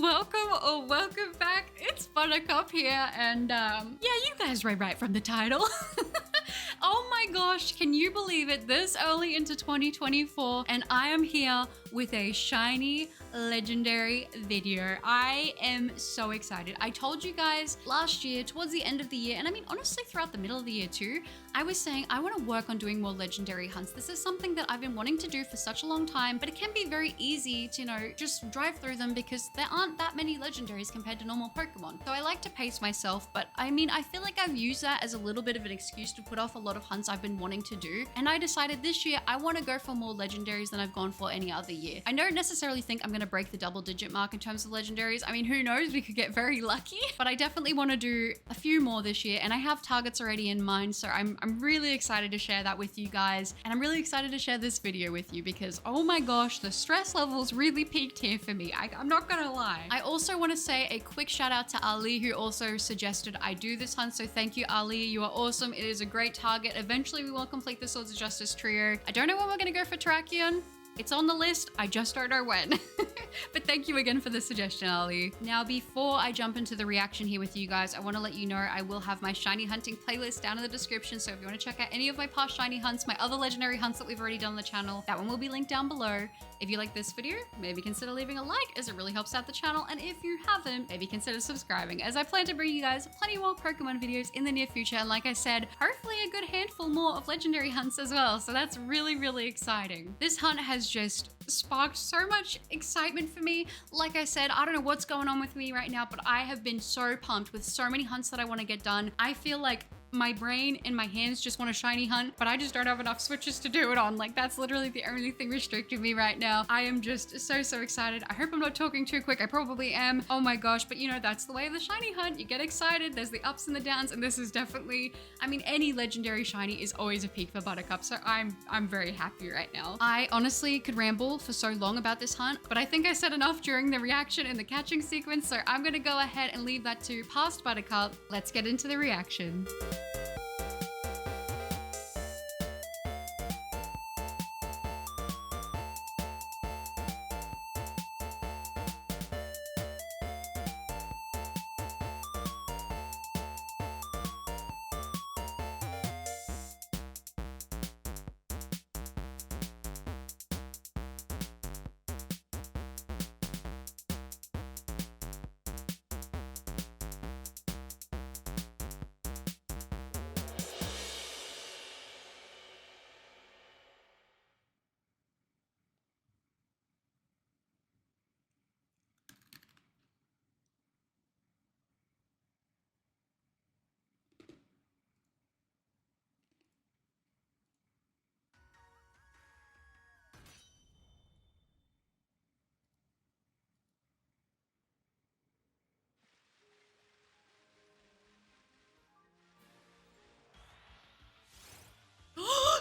welcome or welcome back. It's Buttercup here, and yeah, you guys read right from the title. Oh my gosh, can you believe it? This early into 2024, and I am here with a shiny legendary video. I am so excited. I told you guys last year, towards the end of the year, and I mean, honestly, throughout the middle of the year too, I was saying I want to work on doing more legendary hunts. This is something that I've been wanting to do for such a long time, but it can be very easy to, just drive through them because there aren't that many legendaries compared to normal Pokemon. So I like to pace myself, but I mean, I feel like I've used that as a little bit of an excuse to put off a lot of hunts I've been wanting to do. And I decided this year I want to go for more legendaries than I've gone for any other year. I don't necessarily think I'm going to break the double-digit mark in terms of legendaries. I mean, who knows? We could get very lucky, but I definitely want to do a few more this year, and I have targets already in mind. So I'm really excited to share that with you guys, and I'm really excited to share this video with you because, oh my gosh, the stress levels really peaked here for me. I'm not gonna lie. I also want to say a quick shout out to Ali, who also suggested I do this hunt. So thank you, Ali. You are awesome. It is a great target. Eventually we will complete the Swords of Justice trio. I don't know when we're gonna go for Terrakion. It's on the list, I just don't know when. But thank you again for the suggestion, Ali. Now, before I jump into the reaction here with you guys, I want to let you know I will have my shiny hunting playlist down in the description. So if you want to check out any of my past shiny hunts, my other legendary hunts that we've already done on the channel, that one will be linked down below. If you like this video, maybe consider leaving a like, as it really helps out the channel. And if you haven't, maybe consider subscribing, as I plan to bring you guys plenty more Pokemon videos in the near future. And like I said, hopefully a good handful more of legendary hunts as well. So that's really, really exciting. This hunt has just sparked so much excitement for me. Like I said, I don't know what's going on with me right now, but I have been so pumped with so many hunts that I want to get done. I feel like my brain and my hands just want a shiny hunt, but I just don't have enough switches to do it on. Like, that's literally the only thing restricting me right now. I am just so excited. I hope I'm not talking too quick. I probably am. Oh my gosh, but that's the way of the shiny hunt. You get excited. There's the ups and the downs, and this is definitely, I mean, any legendary shiny is always a peak for Buttercup, so I'm very happy right now. I honestly could ramble for so long about this hunt, but I think I said enough during the reaction and the catching sequence, so I'm gonna go ahead and leave that to past Buttercup. Let's get into the reaction.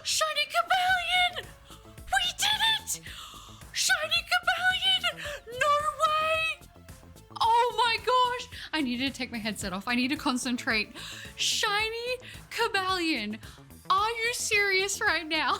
Shiny COBALION! We did it! Shiny COBALION! No way! Oh my gosh! I needed to take my headset off. I need to concentrate. Shiny COBALION! Are you serious right now?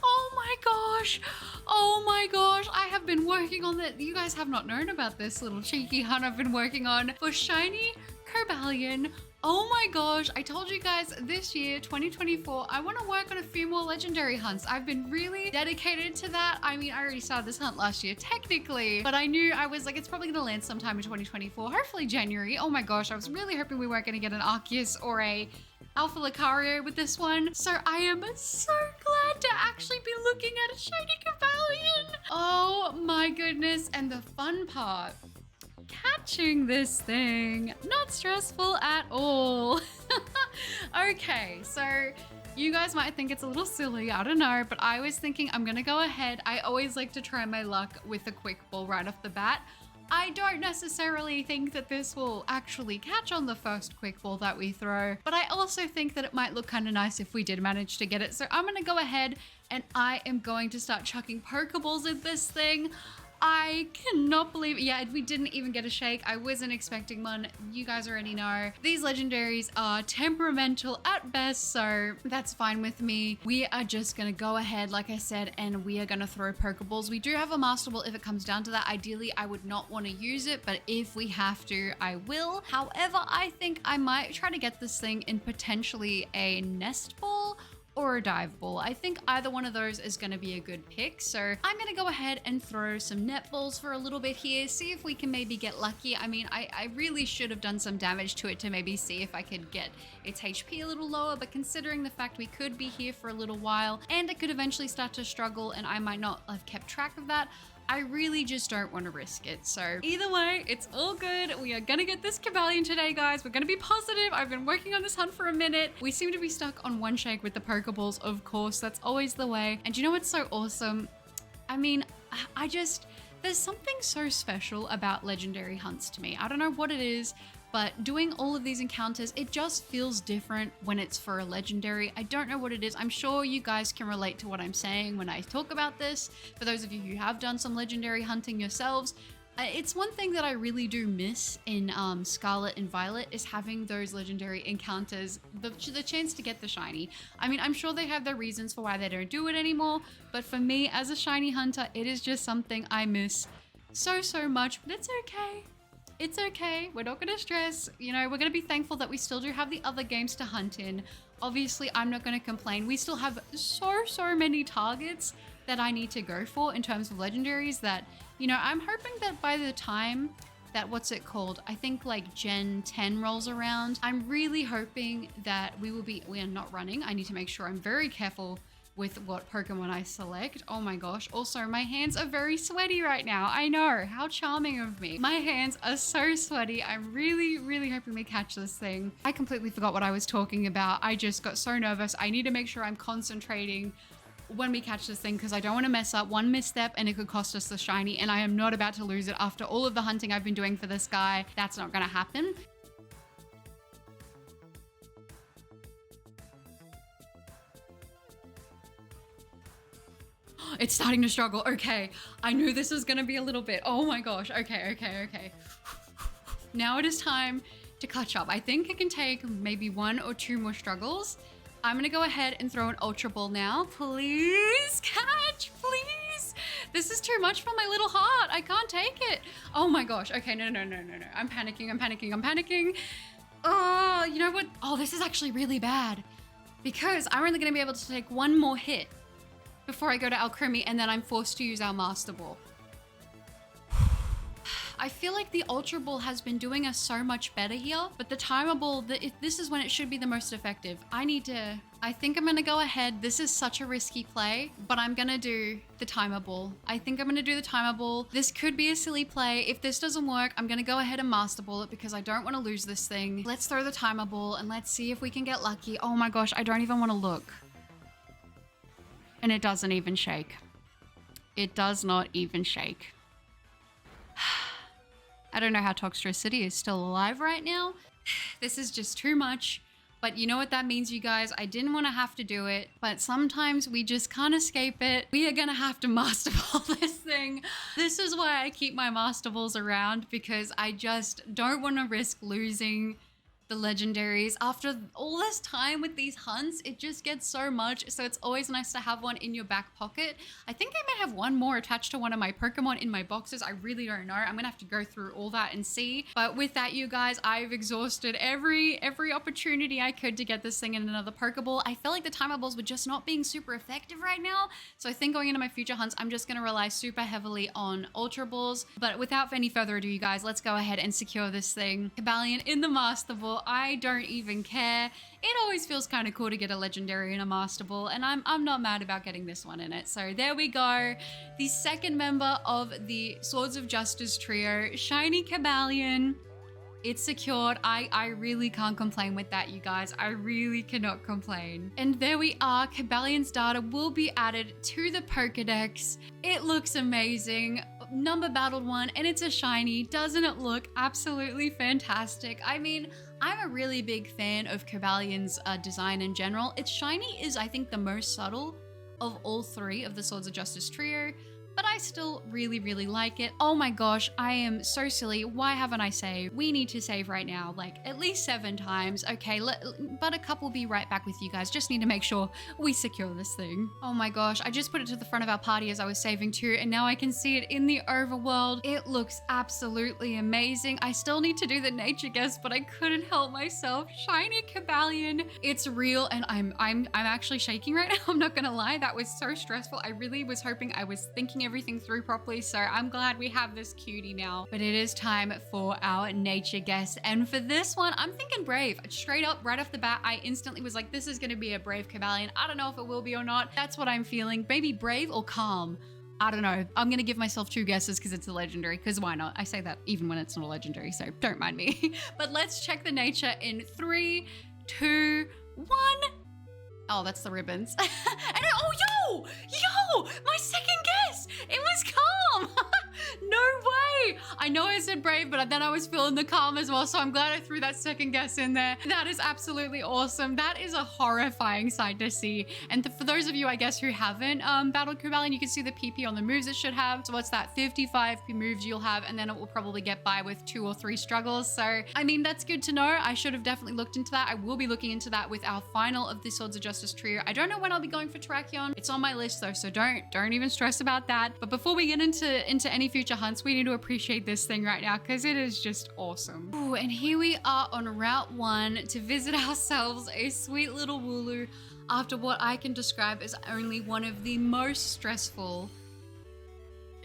Oh my gosh! Oh my gosh! I have been working on that. You guys have not known about this little cheeky hunt I've been working on for shiny COBALION. Oh my gosh, I told you guys this year, 2024, I want to work on a few more legendary hunts. I've been really dedicated to that. I mean, I already started this hunt last year, technically, but I knew I was like, it's probably going to land sometime in 2024, hopefully January. Oh my gosh, I was really hoping we weren't going to get an Arceus or a Alpha Lucario with this one. So I am so glad to actually be looking at a shiny COBALION. Oh my goodness, and the fun part, catching this thing, not stressful at all. Okay, so you guys might think it's a little silly, I don't know, but I was thinking I'm gonna go ahead. I always like to try my luck with a quick ball right off the bat. I don't necessarily think that this will actually catch on the first quick ball that we throw, but I also think that it might look kind of nice if we did manage to get it. So I'm gonna go ahead and I am going to start chucking Pokeballs at this thing. I cannot believe it. Yeah, we didn't even get a shake. I wasn't expecting one. You guys already know. These legendaries are temperamental at best, so that's fine with me. We are just gonna go ahead, like I said, and we are gonna throw Pokeballs. We do have a Master Ball if it comes down to that. Ideally, I would not want to use it, but if we have to, I will. However, I think I might try to get this thing in potentially a Nest Ball or a Dive Ball. I think either one of those is going to be a good pick. So I'm going to go ahead and throw some Net Balls for a little bit here, see if we can maybe get lucky. I mean, I really should have done some damage to it to maybe see if I could get its HP a little lower, but considering the fact we could be here for a little while and it could eventually start to struggle and I might not have kept track of that, I really just don't want to risk it. So either way, it's all good. We are gonna get this Cobalion today, guys. We're gonna be positive. I've been working on this hunt for a minute. We seem to be stuck on one shake with the Pokeballs, of course. That's always the way. And you know what's so awesome? I mean, there's something so special about legendary hunts to me. I don't know what it is, but doing all of these encounters, it just feels different when it's for a legendary. I don't know what it is. I'm sure you guys can relate to what I'm saying when I talk about this. For those of you who have done some legendary hunting yourselves, it's one thing that I really do miss in Scarlet and Violet is having those legendary encounters, the chance to get the shiny. I mean, I'm sure they have their reasons for why they don't do it anymore, but for me as a shiny hunter, it is just something I miss so much, but it's okay. It's okay. We're not going to stress. You know, we're going to be thankful that we still do have the other games to hunt in. Obviously, I'm not going to complain. We still have so many targets that I need to go for in terms of legendaries that, you know, I'm hoping that by the time that, I think like Gen 10 rolls around, I'm really hoping that we are not running. I need to make sure I'm very careful with what Pokemon I select. Oh my gosh. Also, my hands are very sweaty right now. I know. How charming of me. My hands are so sweaty. I'm really hoping we catch this thing. I completely forgot what I was talking about. I just got so nervous. I need to make sure I'm concentrating when we catch this thing because I don't want to mess up. One misstep and it could cost us the shiny, and I am not about to lose it after all of the hunting I've been doing for this guy. That's not going to happen. It's starting to struggle. Okay, I knew this was gonna be a little bit. Oh my gosh. Okay. Now it is time to catch up. I think it can take maybe 1 or 2 more struggles. I'm gonna go ahead and throw an Ultra Ball now. Please catch, please. This is too much for my little heart. I can't take it. Oh my gosh. Okay, no. I'm panicking. Oh, you know what? Oh, this is actually really bad because I'm only gonna be able to take 1 more hit before I go to Alcremie, and then I'm forced to use our Master Ball. I feel like the Ultra Ball has been doing us so much better here, but the Timer Ball, this is when it should be the most effective. I think I'm gonna go ahead. This is such a risky play, but I'm gonna do the Timer Ball. I think I'm gonna do the Timer Ball. This could be a silly play. If this doesn't work, I'm gonna go ahead and Master Ball it because I don't wanna lose this thing. Let's throw the Timer Ball and let's see if we can get lucky. Oh my gosh, I don't even wanna look. And it doesn't even shake. It does not even shake. I don't know how Toxtricity is still alive right now. This is just too much. But you know what that means, you guys? I didn't want to have to do it, but sometimes we just can't escape it. We are gonna have to Master Ball this thing. This is why I keep my Master Balls around, because I just don't want to risk losing the legendaries. After all this time with these hunts, it just gets so much, so it's always nice to have one in your back pocket. I think I might have one more attached to one of my Pokemon in my boxes. I really don't know. I'm gonna have to go through all that and see. But with that, you guys, I've exhausted every opportunity I could to get this thing in another Pokeball. I feel like the Timer Balls were just not being super effective right now, so I think going into my future hunts, I'm just gonna rely super heavily on Ultra Balls. But without any further ado, you guys, let's go ahead and secure this thing. Cobalion in the Master Ball. I don't even care. It always feels kind of cool to get a legendary in a Master Ball, and I'm not mad about getting this one in it. So there we go. The second member of the Swords of Justice trio, Shiny Cobalion. It's secured. I really can't complain with that, you guys. I really cannot complain. And there we are. Cobalion's data will be added to the Pokedex. It looks amazing. Number battled one, and it's a shiny. Doesn't it look absolutely fantastic? I mean, I'm a really big fan of Cobalion's design in general. Its shiny is, I think, the most subtle of all 3 of the Swords of Justice trio. but I still really, really like it. Oh my gosh, I am so silly. Why haven't I saved? We need to save right now, like at least 7 times. Okay, Buttercup will be right back with you guys. Just need to make sure we secure this thing. Oh my gosh, I just put it to the front of our party as I was saving too, and now I can see it in the overworld. It looks absolutely amazing. I still need to do the nature guess, but I couldn't help myself. Shiny COBALION. It's real, and I'm actually shaking right now. I'm not gonna lie, that was so stressful. I really was hoping I was thinking everything through properly, so I'm glad we have this cutie now. But it is time for our nature guess, and for this one, I'm thinking brave. Straight up, right off the bat, I instantly was like, this is gonna be a brave COBALION. I don't know if it will be or not. That's what I'm feeling. Maybe brave or calm. I don't know. I'm gonna give myself 2 guesses because it's a legendary, because why not? I say that even when it's not a legendary, so don't mind me. But let's check the nature in 3, 2, 1. Oh, that's the ribbons. And oh, yo, my second guess. It was calm. No way. I know I said brave, but then I was feeling the calm as well. So I'm glad I threw that second guess in there. That is absolutely awesome. That is a horrifying sight to see. And for those of you, I guess, who haven't battled COBALION, you can see the PP on the moves it should have. So what's that? 55 moves you'll have, and then it will probably get by with 2 or 3 struggles. So, I mean, that's good to know. I should have definitely looked into that. I will be looking into that with our final of the Swords of Justice trio. I don't know when I'll be going for Terrakion. It's on my list though, so don't even stress about that. But before we get into any future hunts, we need to appreciate this thing right now because it is just awesome. Ooh, and here we are on Route 1 to visit ourselves a sweet little Wooloo after what I can describe as only one of the most stressful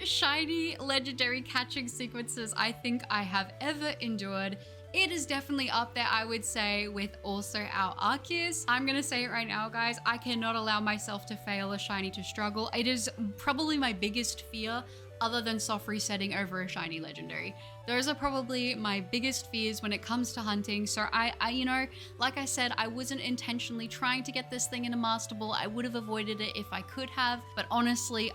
shiny legendary catching sequences I think I have ever endured. It is definitely up there, I would say, with also our Arceus. I'm gonna say it right now, guys. I cannot allow myself to fail a shiny to struggle. It is probably my biggest fear, other than soft resetting over a shiny legendary. Those are probably my biggest fears when it comes to hunting. So I you know, like I said, I wasn't intentionally trying to get this thing in a Master Ball. I would have avoided it if I could have, but honestly,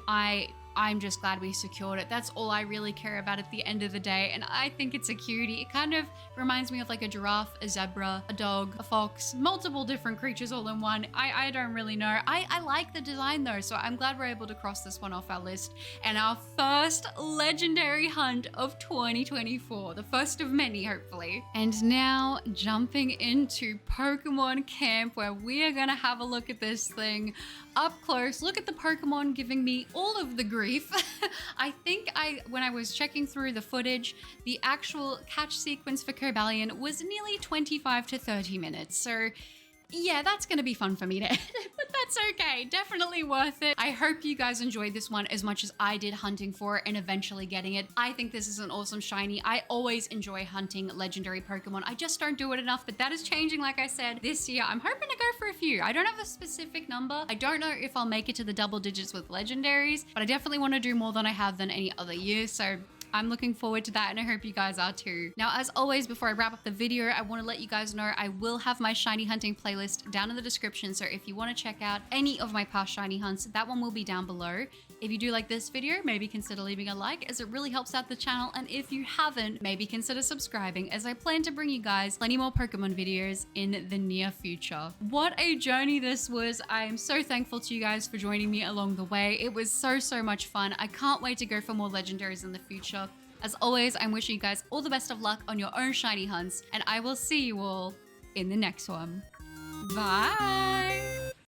I'm just glad we secured it. That's all I really care about at the end of the day. And I think it's a cutie. It kind of reminds me of like a giraffe, a zebra, a dog, a fox, multiple different creatures all in one. I don't really know. I like the design though, so I'm glad we're able to cross this one off our list. And our first legendary hunt of 2024, the first of many, hopefully. And now jumping into Pokemon Camp, where we are gonna have a look at this thing up close. Look at the Pokemon giving me all of the grief. I think when I was checking through the footage, the actual catch sequence for COBALION was nearly 25 to 30 minutes. So yeah, that's gonna be fun for me to edit, but that's okay. Definitely worth it. I hope you guys enjoyed this one as much as I did hunting for it and eventually getting it. I think this is an awesome shiny. I always enjoy hunting legendary Pokemon. I just don't do it enough, but that is changing, like I said. This year, I'm hoping to go for a few. I don't have a specific number. I don't know if I'll make it to the double digits with legendaries, but I definitely want to do more than I have than any other year. So I'm looking forward to that, and I hope you guys are too. Now, as always, before I wrap up the video, I want to let you guys know I will have my shiny hunting playlist down in the description. So if you want to check out any of my past shiny hunts, that one will be down below. If you do like this video, maybe consider leaving a like, as it really helps out the channel. And if you haven't, maybe consider subscribing, as I plan to bring you guys plenty more Pokemon videos in the near future. What a journey this was. I am so thankful to you guys for joining me along the way. It was so much fun. I can't wait to go for more legendaries in the future. As always, I'm wishing you guys all the best of luck on your own shiny hunts, and I will see you all in the next one. Bye!